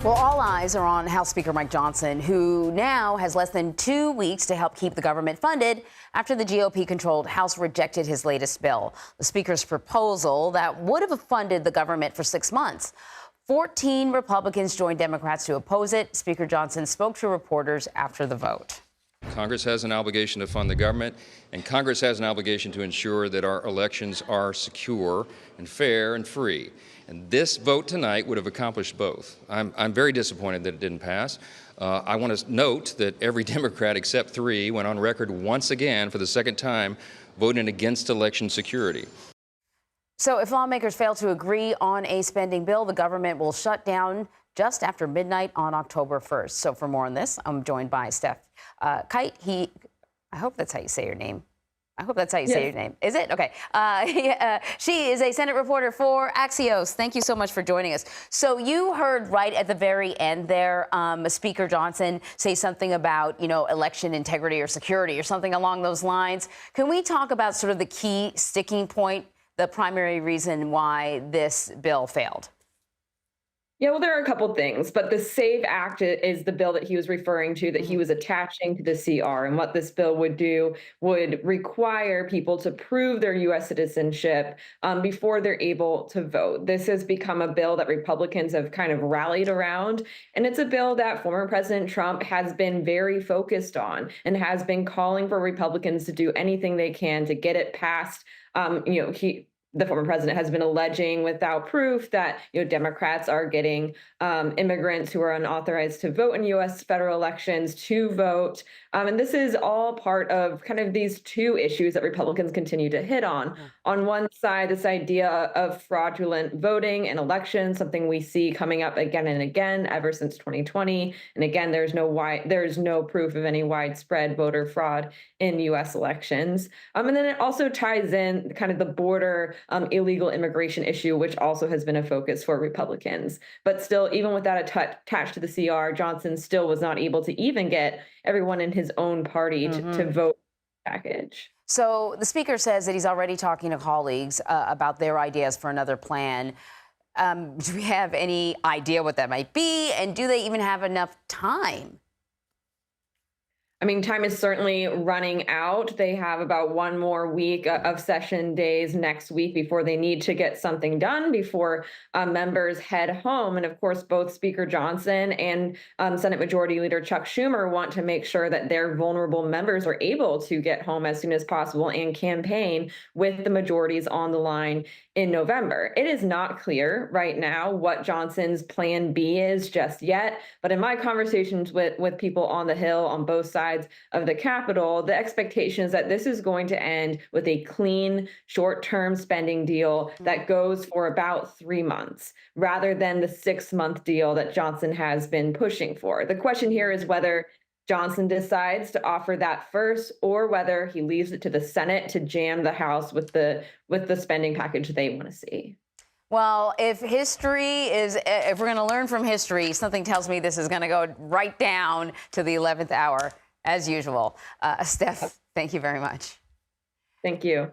Well, all eyes are on House Speaker Mike Johnson, who now has less than 2 weeks to help keep the government funded after the GOP-controlled House rejected his latest bill, the Speaker's proposal that would have funded the government for 6 months. 14 Republicans joined Democrats to oppose it. Speaker Johnson spoke to reporters after the vote. Congress has an obligation to fund the government, and Congress has an obligation to ensure that our elections are secure and fair and free. And this vote tonight would have accomplished both. I'm very disappointed that it didn't pass. I want to note that every Democrat except 3 went on record once again for the second time voting against election security. So if lawmakers fail to agree on a spending bill, the government will shut down just after midnight on October 1st. So for more on this, I'm joined by Stef Kight. I hope that's how you say your name. I hope that's how you say your name. Is it? Okay. She is a Senate reporter for Axios. Thank you so much for joining us. So you heard right at the very end there, Speaker Johnson say something about, election integrity or security or something along those lines. Can we talk about sort of the key sticking point, the primary reason why this bill failed? Yeah, well, there are a couple things, but the SAVE Act is the bill that he was referring to, that he was attaching to the CR. And what this bill would do would require people to prove their U.S. citizenship before they're able to vote. This has become a bill that Republicans have kind of rallied around. And it's a bill that former President Trump has been very focused on and has been calling for Republicans to do anything they can to get it passed. The former president has been alleging without proof that Democrats are getting immigrants who are unauthorized to vote in U.S. federal elections to vote. And this is all part of kind of these two issues that Republicans continue to hit on. On one side, this idea of fraudulent voting in elections, something we see coming up again and again ever since 2020. And again, there's no proof of any widespread voter fraud in U.S. elections. And then it also ties in kind of the border illegal immigration issue, which also has been a focus for Republicans. But still, even with that attached to the CR, Johnson still was not able to even get everyone in his own party to vote the package. So the speaker says that he's already talking to colleagues about their ideas for another plan. Do we have any idea what that might be? And do they even have enough time? I mean, time is certainly running out. They have about one more week of session days next week before they need to get something done before members head home. And of course, both Speaker Johnson and Senate Majority Leader Chuck Schumer want to make sure that their vulnerable members are able to get home as soon as possible and campaign with the majorities on the line in November. It is not clear right now what Johnson's plan B is just yet, but in my conversations with people on the Hill on both sides of the Capitol, the expectation is that this is going to end with a clean short-term spending deal that goes for about 3 months, rather than the 6-month deal that Johnson has been pushing for. The question here is whether Johnson decides to offer that first, or whether he leaves it to the Senate to jam the House with the spending package they want to see. Well, if we're going to learn from history, something tells me this is going to go right down to the 11th hour, as usual. Stef, thank you very much. Thank you.